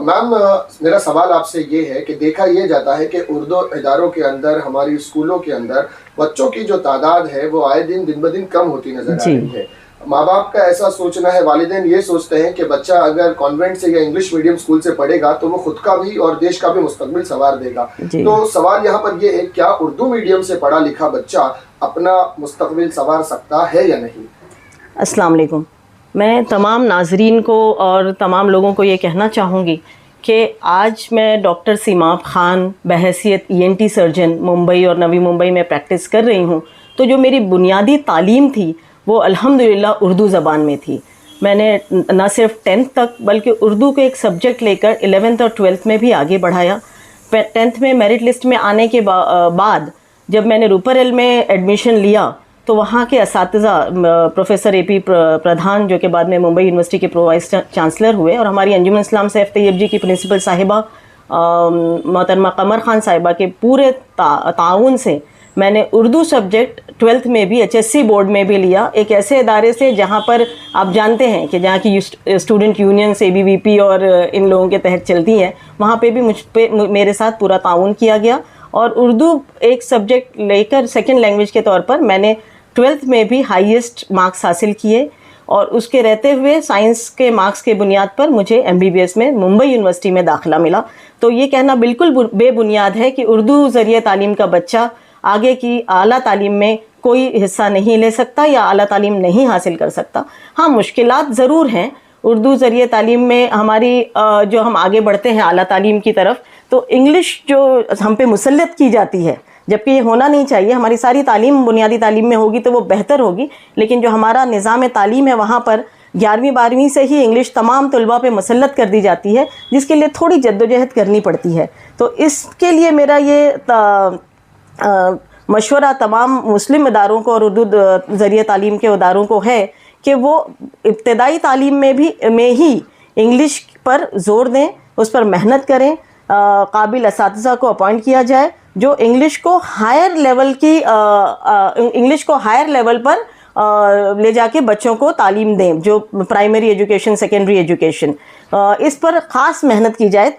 میم میرا سوال آپ سے یہ ہے کہ دیکھا یہ جاتا ہے کہ اردو اداروں کے اندر، ہماری اسکولوں کے اندر بچوں کی جو تعداد ہے وہ آئے دن دن بدن کم ہوتی نظر آ رہی ہے. ماں باپ کا ایسا سوچنا ہے، والدین یہ سوچتے ہیں کہ بچہ اگر کانوینٹ سے یا انگلش میڈیم اسکول سے پڑھے گا تو وہ خود کا بھی اور دیش کا بھی مستقبل سنوار دے گا. تو سوال یہاں پر یہ ہے، کیا اردو میڈیم سے پڑھا لکھا بچہ اپنا مستقبل سنوار سکتا ہے یا نہیں؟ السلام علیکم. میں تمام ناظرین کو اور تمام لوگوں کو یہ کہنا چاہوں گی کہ آج میں ڈاکٹر سیماب خان بحیثیت ENT سرجن ممبئی اور نوی ممبئی میں پریکٹس کر رہی ہوں. تو جو میری بنیادی تعلیم تھی وہ الحمدللہ اردو زبان میں تھی. میں نے نہ صرف 10th تک بلکہ اردو کو ایک سبجیکٹ لے کر 11th اور 12th میں بھی آگے بڑھایا. 10th میں میرٹ لسٹ میں آنے کے بعد جب میں نے روپرل میں ایڈمیشن لیا تو وہاں کے اساتذہ پروفیسر AP پردھان جو کہ بعد میں ممبئی یونیورسٹی کے وائس چانسلر ہوئے، اور ہماری انجمن اسلام سیف طیب جی کی پرنسپل صاحبہ محترمہ قمر خان صاحبہ کے پورے تعاون سے میں نے اردو سبجیکٹ 12th میں بھی HSC بورڈ میں بھی لیا، ایک ایسے ادارے سے جہاں پر آپ جانتے ہیں کہ جہاں کی اسٹوڈنٹ یونینس ABVP اور ان لوگوں کے تحت چلتی ہیں، وہاں پہ بھی میرے ساتھ پورا تعاون کیا گیا. اور اردو ایک سبجیکٹ لے کر سیکنڈ لینگویج کے طور پر میں نے 12th میں بھی ہائیسٹ مارکس حاصل کیے، اور اس کے رہتے ہوئے سائنس کے مارکس کے بنیاد پر مجھے MBBS میں ممبئی یونیورسٹی میں داخلہ ملا. تو یہ کہنا بالکل بے بنیاد ہے کہ اردو ذریعہ تعلیم کا بچہ آگے کی اعلیٰ تعلیم میں کوئی حصہ نہیں لے سکتا یا اعلیٰ تعلیم نہیں حاصل کر سکتا. ہاں، مشکلات ضرور ہیں اردو ذریعہ تعلیم میں. ہماری جو ہم آگے بڑھتے ہیں اعلیٰ تعلیم کی طرف تو انگلش جو ہم پہ مسلط کی جاتی ہے، جبکہ یہ ہونا نہیں چاہیے. ہماری ساری تعلیم بنیادی تعلیم میں ہوگی تو وہ بہتر ہوگی، لیکن جو ہمارا نظام تعلیم ہے وہاں پر 11ویں 12ویں سے ہی انگلش تمام طلباء پہ مسلط کر دی جاتی ہے، جس کے لیے تھوڑی جدوجہد کرنی پڑتی ہے. تو اس کے لیے میرا یہ مشورہ تمام مسلم اداروں کو اور اردو ذریعہ تعلیم کے اداروں کو ہے کہ وہ ابتدائی تعلیم میں ہی انگلش پر زور دیں، اس پر محنت کریں. قابل اساتذہ کو اپوائنٹ کیا جائے جو انگلش کو ہائر لیول پر لے جا کے بچوں کو تعلیم دیں، جو پرائمری ایجوکیشن، سیکنڈری ایجوکیشن، اس پر خاص محنت کی جائے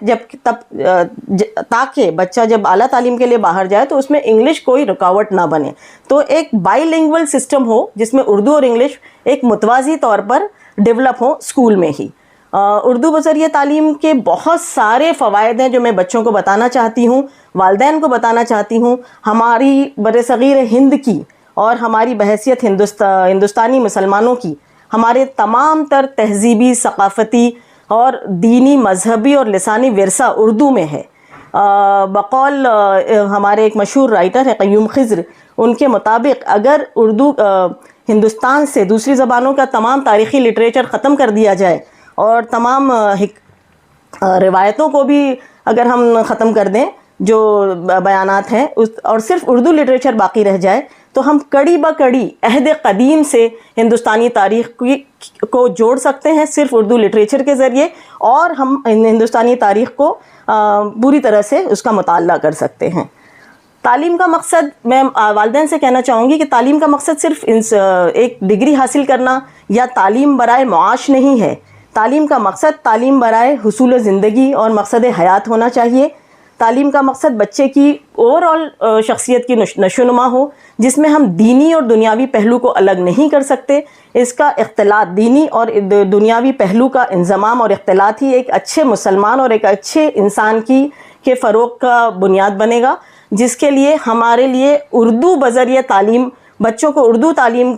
تاکہ بچہ جب اعلیٰ تعلیم کے لیے باہر جائے تو اس میں انگلش کوئی رکاوٹ نہ بنے. تو ایک بائی لینگویل سسٹم ہو جس میں اردو اور انگلش ایک متوازی طور پر ڈیولپ ہو اسکول میں ہی. اردو بذریعہ تعلیم کے بہت سارے فوائد ہیں جو میں بچوں کو بتانا چاہتی ہوں، والدین کو بتانا چاہتی ہوں. ہماری برصغیر ہند کی اور ہماری بحیثیت ہندوستانی مسلمانوں کی ہمارے تمام تر تہذیبی، ثقافتی اور دینی، مذہبی اور لسانی ورثہ اردو میں ہے. بقول ہمارے ایک مشہور رائٹر ہے قیوم خضر، ان کے مطابق اگر اردو ہندوستان سے دوسری زبانوں کا تمام تاریخی لٹریچر ختم کر دیا جائے اور تمام روایتوں کو بھی اگر ہم ختم کر دیں جو بیانات ہیں اور صرف اردو لٹریچر باقی رہ جائے تو ہم کڑی بکڑی عہد قدیم سے ہندوستانی تاریخ کو جوڑ سکتے ہیں صرف اردو لٹریچر کے ذریعے، اور ہم ہندوستانی تاریخ کو پوری طرح سے اس کا مطالعہ کر سکتے ہیں. تعلیم کا مقصد، میں والدین سے کہنا چاہوں گی کہ تعلیم کا مقصد صرف ایک ڈگری حاصل کرنا یا تعلیم برائے معاش نہیں ہے. تعلیم کا مقصد تعلیم برائے حصول زندگی اور مقصد حیات ہونا چاہیے. تعلیم کا مقصد بچے کی اوور آل شخصیت کی نشو نما ہو، جس میں ہم دینی اور دنیاوی پہلو کو الگ نہیں کر سکتے. اس کا اختلاط، دینی اور دنیاوی پہلو کا انضمام اور اختلاط ہی ایک اچھے مسلمان اور ایک اچھے انسان کے فروغ کا بنیاد بنے گا، جس کے لیے ہمارے لیے اردو بذریعہ تعلیم، بچوں کو اردو تعلیم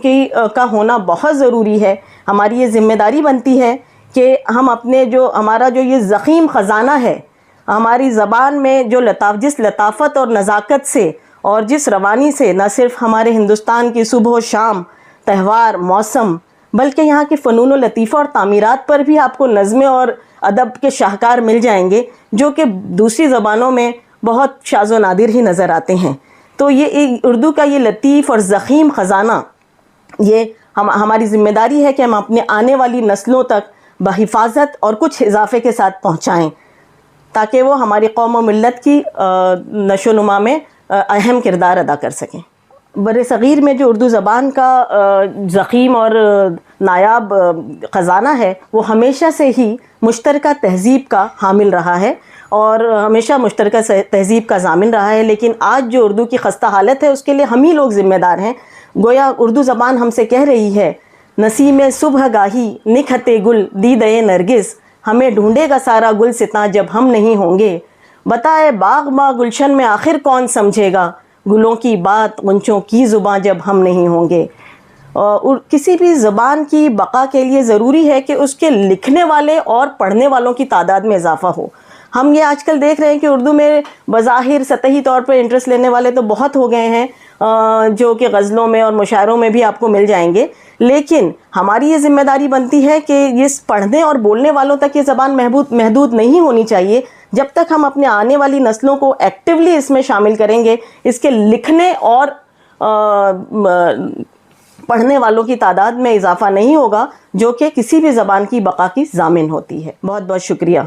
کا ہونا بہت ضروری ہے. ہماری یہ ذمہ داری بنتی ہے کہ ہم اپنے ہمارا جو یہ ضخیم خزانہ ہے، ہماری زبان میں جس لطافت اور نزاکت سے اور جس روانی سے نہ صرف ہمارے ہندوستان کی صبح و شام، تہوار، موسم، بلکہ یہاں کی فنون و لطیفہ اور تعمیرات پر بھی آپ کو نظمیں اور ادب کے شاہکار مل جائیں گے جو کہ دوسری زبانوں میں بہت شاذ و نادر ہی نظر آتے ہیں. تو یہ اردو کا یہ لطیف اور ضخیم خزانہ، یہ ہماری ذمہ داری ہے کہ ہم اپنے آنے والی نسلوں تک بحفاظت اور کچھ اضافے کے ساتھ پہنچائیں تاکہ وہ ہماری قوم و ملت کی نشو و نما میں اہم کردار ادا کر سکیں. بر صغیر میں جو اردو زبان کا ضخیم اور نایاب خزانہ ہے وہ ہمیشہ سے ہی مشترکہ تہذیب کا حامل رہا ہے اور ہمیشہ مشترکہ تہذیب کا ضامن رہا ہے، لیکن آج جو اردو کی خستہ حالت ہے اس کے لیے ہم ہی لوگ ذمہ دار ہیں۔ گویا اردو زبان ہم سے کہہ رہی ہے، نسیم صبح گاہی نکھتے گل دیدے نرگس، ہمیں ڈھونڈے گا سارا گل ستاں جب ہم نہیں ہوں گے، بتائے باغ ماں گلشن میں آخر کون سمجھے گا، گلوں کی بات غنچوں کی زباں جب ہم نہیں ہوں گے۔ اور کسی بھی زبان کی بقا کے لیے ضروری ہے کہ اس کے لکھنے والے اور پڑھنے والوں کی تعداد میں اضافہ ہو۔ ہم یہ آج کل دیکھ رہے ہیں کہ اردو میں بظاہر سطحی طور پر انٹرسٹ لینے والے تو بہت ہو گئے ہیں، جو کہ غزلوں میں اور مشاعروں میں بھی آپ کو مل جائیں گے، لیکن ہماری یہ ذمہ داری بنتی ہے کہ اس پڑھنے اور بولنے والوں تک یہ زبان محدود نہیں ہونی چاہیے۔ جب تک ہم اپنے آنے والی نسلوں کو ایکٹیولی اس میں شامل کریں گے، اس کے لکھنے اور پڑھنے والوں کی تعداد میں اضافہ نہیں ہوگا، جو کہ کسی بھی زبان کی بقا کی ضامن ہوتی ہے۔ بہت بہت شکریہ۔